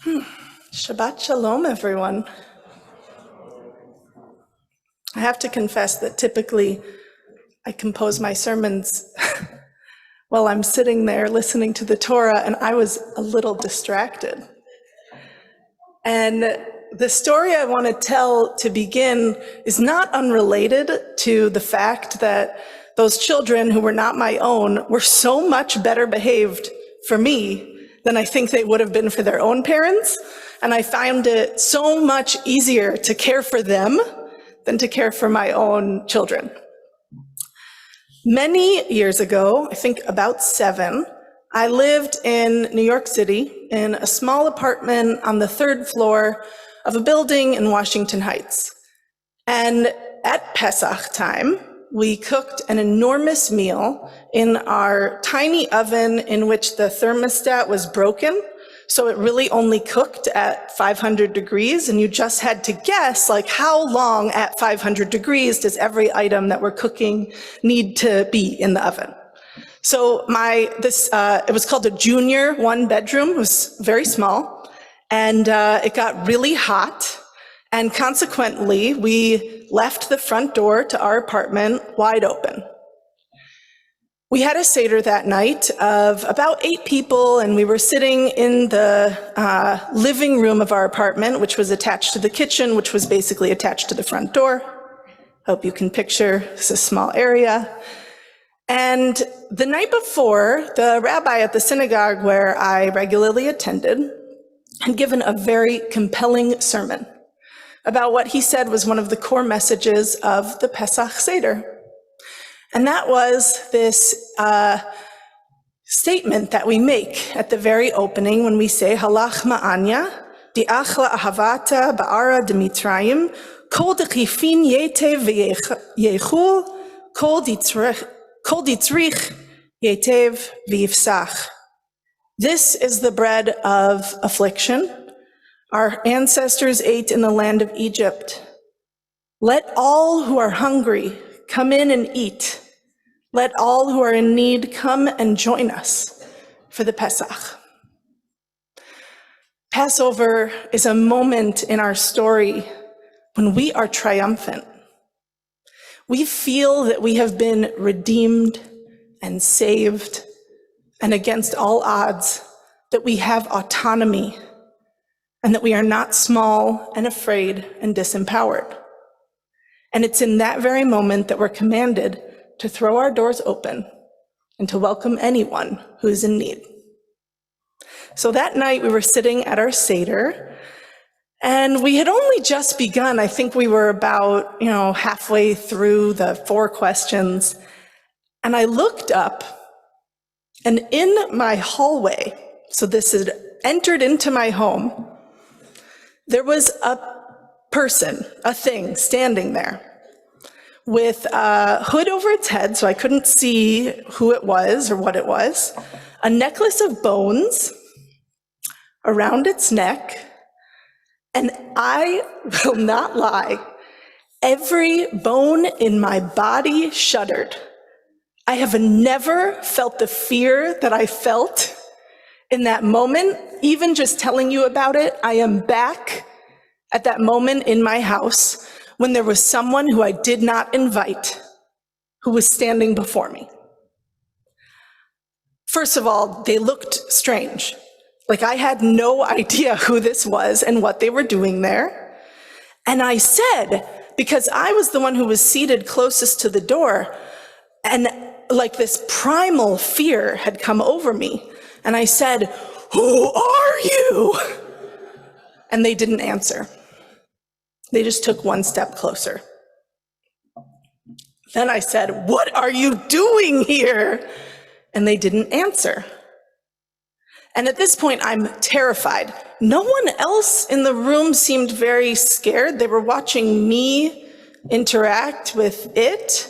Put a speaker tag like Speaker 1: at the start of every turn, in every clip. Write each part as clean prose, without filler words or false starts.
Speaker 1: Shabbat Shalom, everyone. I have to confess that typically I compose my sermons while I'm sitting there listening to the Torah, and I was a little distracted. And the story I want to tell to begin is not unrelated to the fact that those children who were not my own were so much better behaved for me than I think they would have been for their own parents. And I found it so much easier to care for them than to care for my own children. Many years ago, I think about 7, I lived in New York City in a small apartment on the 3rd floor of a building in Washington Heights. And at Pesach time, we cooked an enormous meal in our tiny oven in which the thermostat was broken. So it really only cooked at 500 degrees, and you just had to guess, like, how long at 500 degrees does every item that we're cooking need to be in the oven? So it was called a junior 1-bedroom. It was very small, and it got really hot, and consequently, we left the front door to our apartment wide open. We had a Seder that night of about 8 people, and we were sitting in the living room of our apartment, which was attached to the kitchen, which was basically attached to the front door. Hope you can picture, it's a small area. And the night before, the rabbi at the synagogue where I regularly attended had given a very compelling sermon about what he said was one of the core messages of the Pesach Seder. And that was this statement that we make at the very opening when we say, Halach ma'anya, di achla ahavata ba'ara de Mitzrayim, kol dechifin yetev v'yechul, kol ditzrich yetev v'yifsach. This is the bread of affliction. Our ancestors ate in the land of Egypt. Let all who are hungry come in and eat. Let all who are in need come and join us for the Pesach. Passover is a moment in our story when we are triumphant. We feel that we have been redeemed and saved, and against all odds, that we have autonomy, and that we are not small and afraid and disempowered. And it's in that very moment that we're commanded to throw our doors open and to welcome anyone who is in need. So that night we were sitting at our Seder, and we had only just begun. I think we were about, halfway through the 4 questions. And I looked up, and in my hallway, so this had entered into my home, there was a person, a thing, standing there with a hood over its head, so I couldn't see who it was or what it was, a necklace of bones around its neck, and I will not lie, every bone in my body shuddered. I have never felt the fear that I felt in that moment. Even just telling you about it, I am back at that moment in my house when there was someone who I did not invite who was standing before me. First of all, they looked strange. Like, I had no idea who this was and what they were doing there. And I said, because I was the one who was seated closest to the door, and like this primal fear had come over me, and I said, "Who are you?" And they didn't answer. They just took one step closer. Then I said, "What are you doing here?" And they didn't answer. And at this point, I'm terrified. No one else in the room seemed very scared. They were watching me interact with it.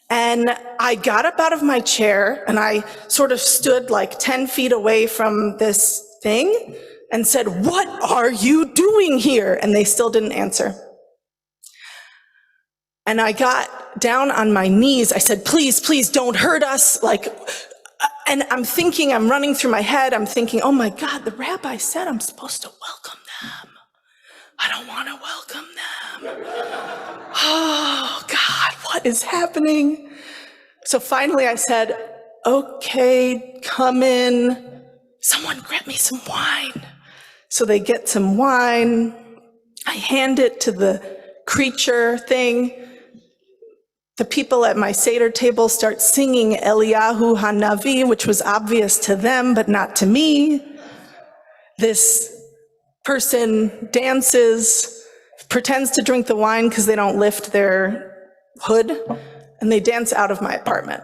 Speaker 1: And I got up out of my chair, and I sort of stood like 10 feet away from this thing and said, "What are you doing here?" And they still didn't answer. And I got down on my knees. I said, "Please, please don't hurt us. Like, And I'm running through my head, I'm thinking, oh my God, the rabbi said I'm supposed to welcome them. I don't want to welcome them. Oh God, what is happening? So finally I said, okay, come in. Someone grab me some wine. So they get some wine. I hand it to the creature thing. The people at my Seder table start singing Eliyahu HaNavi, which was obvious to them, but not to me. This person dances, pretends to drink the wine because they don't lift their hood, and they dance out of my apartment.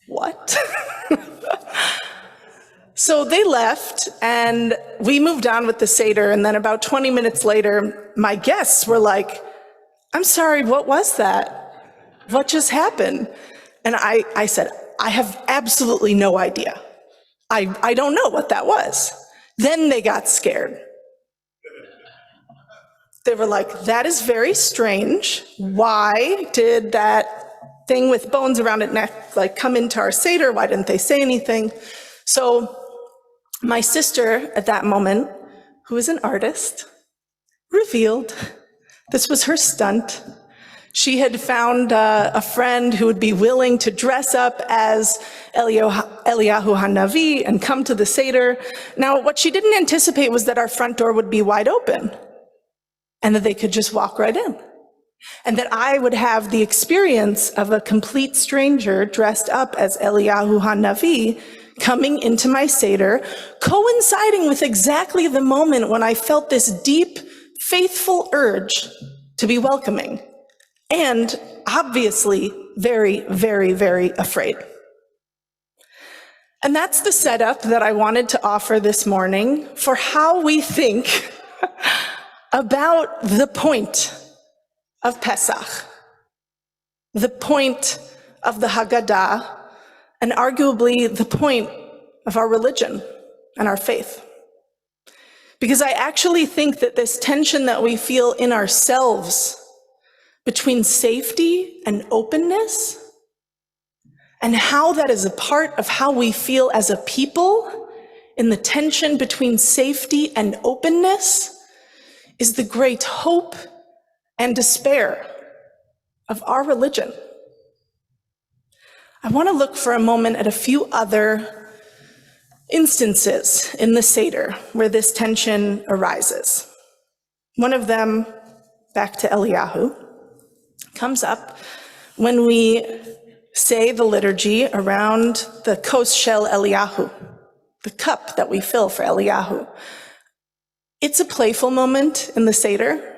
Speaker 1: What? So they left, and we moved on with the Seder, and then about 20 minutes later, my guests were like, I'm sorry, what was that? What just happened? And I said, I have absolutely no idea. I don't know what that was. Then they got scared. They were like, that is very strange. Why did that thing with bones around its neck come into our Seder? Why didn't they say anything? So my sister at that moment, who is an artist, revealed this was her stunt. She had found a friend who would be willing to dress up as Eliyahu HaNavi and come to the Seder. Now, what she didn't anticipate was that our front door would be wide open and that they could just walk right in. And that I would have the experience of a complete stranger dressed up as Eliyahu HaNavi coming into my Seder, coinciding with exactly the moment when I felt this deep, faithful urge to be welcoming, and obviously very, very, very afraid. And that's the setup that I wanted to offer this morning for how we think about the point of Pesach, the point of the Haggadah, and arguably the point of our religion and our faith. Because I actually think that this tension that we feel in ourselves between safety and openness, and how that is a part of how we feel as a people in the tension between safety and openness, is the great hope and despair of our religion. I want to look for a moment at a few other instances in the Seder where this tension arises. One of them, back to Eliyahu, comes up when we say the liturgy around the kos shel Eliyahu, the cup that we fill for Eliyahu. It's a playful moment in the Seder,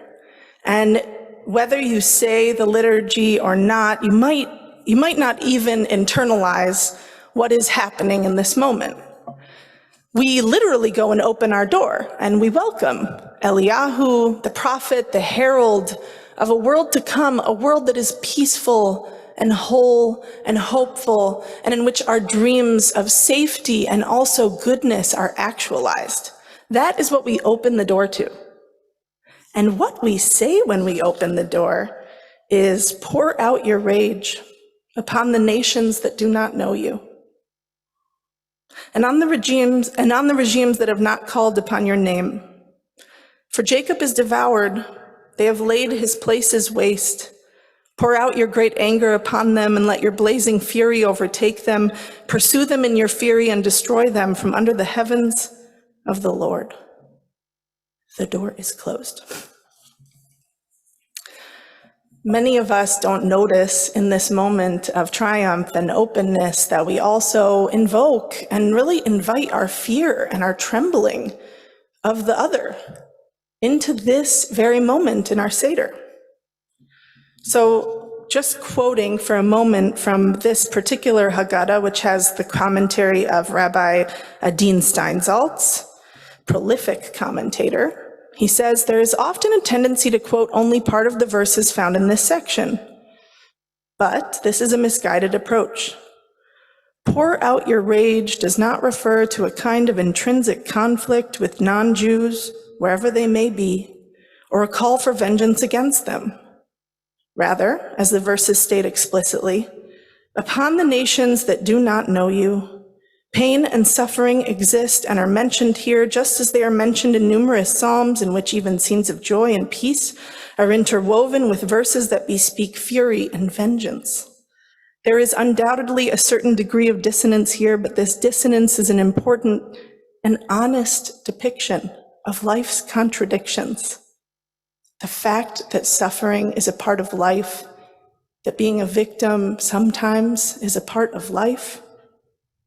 Speaker 1: and whether you say the liturgy or not, you might not even internalize what is happening in this moment. We literally go and open our door, and we welcome Eliyahu, the prophet, the herald of a world to come, a world that is peaceful and whole and hopeful, and in which our dreams of safety and also goodness are actualized. That is what we open the door to. And what we say when we open the door is, pour out your rage upon the nations that do not know you, and on the regimes that have not called upon your name. For Jacob is devoured, they have laid his places waste. Pour out your great anger upon them, and let your blazing fury overtake them. Pursue them in your fury and destroy them from under the heavens of the Lord. The door is closed. Many of us don't notice in this moment of triumph and openness that we also invoke and really invite our fear and our trembling of the other into this very moment in our Seder. So just quoting for a moment from this particular Haggadah, which has the commentary of Rabbi Adin Steinsaltz, prolific commentator, he says, there is often a tendency to quote only part of the verses found in this section. But this is a misguided approach. Pour out your rage does not refer to a kind of intrinsic conflict with non-Jews, wherever they may be, or a call for vengeance against them. Rather, as the verses state explicitly, Upon the nations that do not know you, pain and suffering exist and are mentioned here just as they are mentioned in numerous psalms in which even scenes of joy and peace are interwoven with verses that bespeak fury and vengeance. There is undoubtedly a certain degree of dissonance here, but this dissonance is an important and honest depiction of life's contradictions. The fact that suffering is a part of life, that being a victim sometimes is a part of life.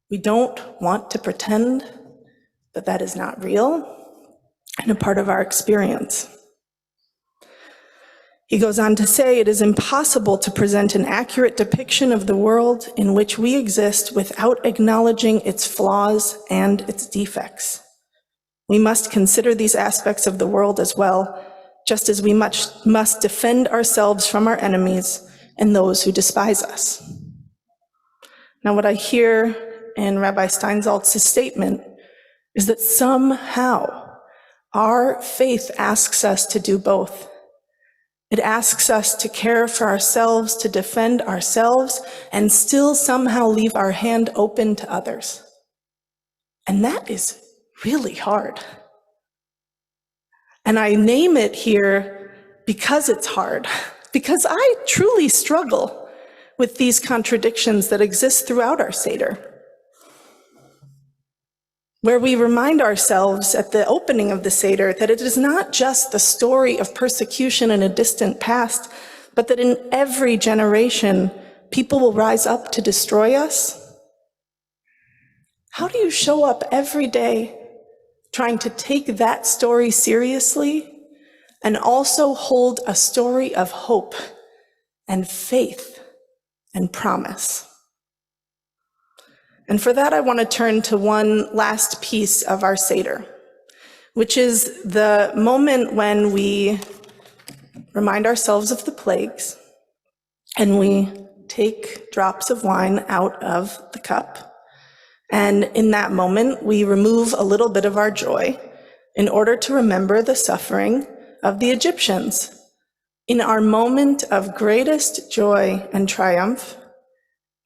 Speaker 1: We don't want to pretend that that is not real and a part of our experience. He goes on to say, it is impossible to present an accurate depiction of the world in which we exist without acknowledging its flaws and its defects. We must consider these aspects of the world as well, just as we must defend ourselves from our enemies and those who despise us. Now, what I hear in Rabbi Steinsaltz's statement is that somehow our faith asks us to do both. It asks us to care for ourselves, to defend ourselves, and still somehow leave our hand open to others. And that is really hard. And I name it here because it's hard, because I truly struggle with these contradictions that exist throughout our Seder, where we remind ourselves at the opening of the Seder that it is not just the story of persecution in a distant past, but that in every generation, people will rise up to destroy us. How do you show up every day trying to take that story seriously and also hold a story of hope and faith and promise? And for that, I want to turn to one last piece of our Seder, which is the moment when we remind ourselves of the plagues and we take drops of wine out of the cup. And in that moment, we remove a little bit of our joy in order to remember the suffering of the Egyptians. In our moment of greatest joy and triumph,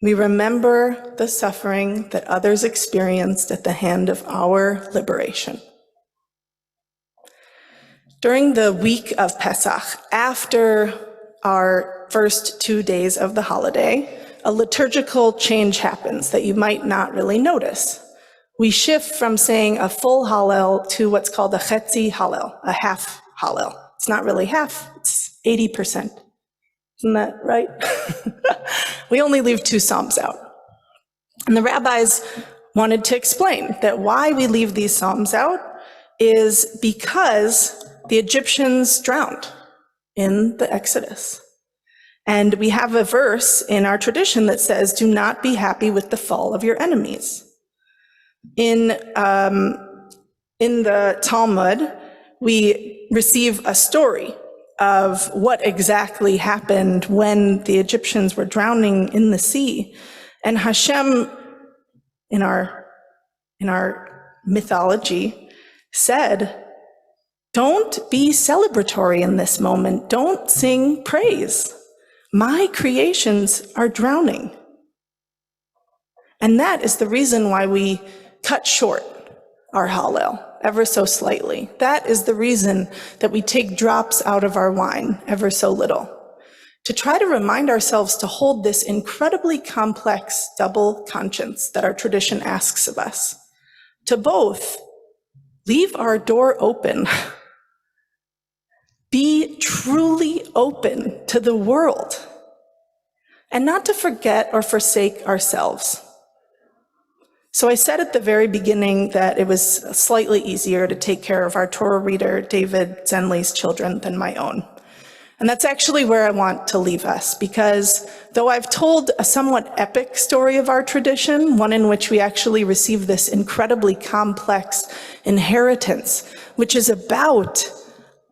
Speaker 1: we remember the suffering that others experienced at the hand of our liberation. During the week of Pesach, after our first 2 days of the holiday, a liturgical change happens that you might not really notice. We shift from saying a full Hallel to what's called a chetzi Hallel, a half Hallel. It's not really half, it's 80%. Isn't that right? We only leave 2 psalms out. And the rabbis wanted to explain that why we leave these psalms out is because the Egyptians drowned in the Exodus. And we have a verse in our tradition that says, do not be happy with the fall of your enemies. In the Talmud, we receive a story of what exactly happened when the Egyptians were drowning in the sea. And Hashem, in our mythology, said, don't be celebratory in this moment. Don't sing praise. My creations are drowning. And that is the reason why we cut short our Hallel ever so slightly. That is the reason that we take drops out of our wine ever so little, to try to remind ourselves to hold this incredibly complex double conscience that our tradition asks of us, to both leave our door open, be truly open to the world, and not to forget or forsake ourselves. So I said at the very beginning that it was slightly easier to take care of our Torah reader, David Zenley's children, than my own. And that's actually where I want to leave us, because though I've told a somewhat epic story of our tradition, one in which we actually receive this incredibly complex inheritance, which is about,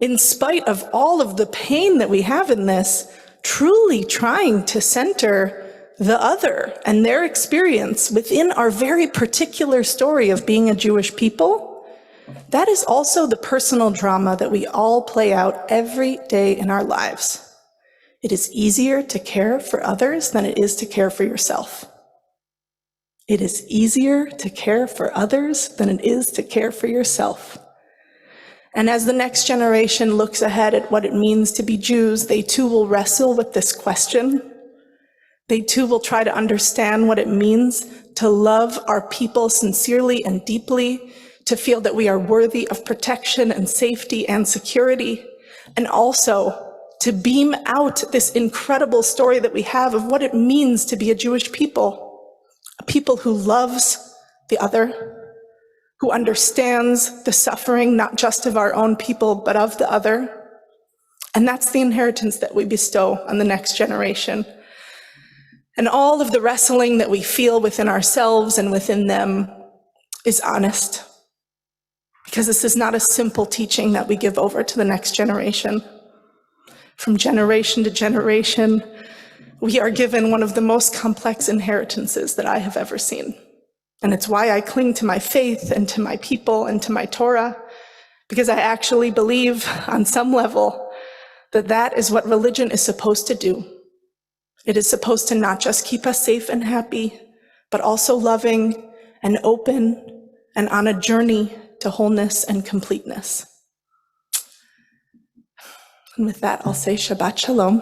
Speaker 1: in spite of all of the pain that we have in this, truly trying to center the other and their experience within our very particular story of being a Jewish people, that is also the personal drama that we all play out every day in our lives. It is easier to care for others than it is to care for yourself. It is easier to care for others than it is to care for yourself. And as the next generation looks ahead at what it means to be Jews, they too will wrestle with this question. They too will try to understand what it means to love our people sincerely and deeply, to feel that we are worthy of protection and safety and security, and also to beam out this incredible story that we have of what it means to be a Jewish people, a people who loves the other, who understands the suffering not just of our own people, but of the other. And that's the inheritance that we bestow on the next generation. And all of the wrestling that we feel within ourselves and within them is honest, because this is not a simple teaching that we give over to the next generation. From generation to generation, we are given one of the most complex inheritances that I have ever seen. And it's why I cling to my faith and to my people and to my Torah, because I actually believe on some level that that is what religion is supposed to do. It is supposed to not just keep us safe and happy, but also loving and open and on a journey to wholeness and completeness. And with that, I'll say Shabbat Shalom.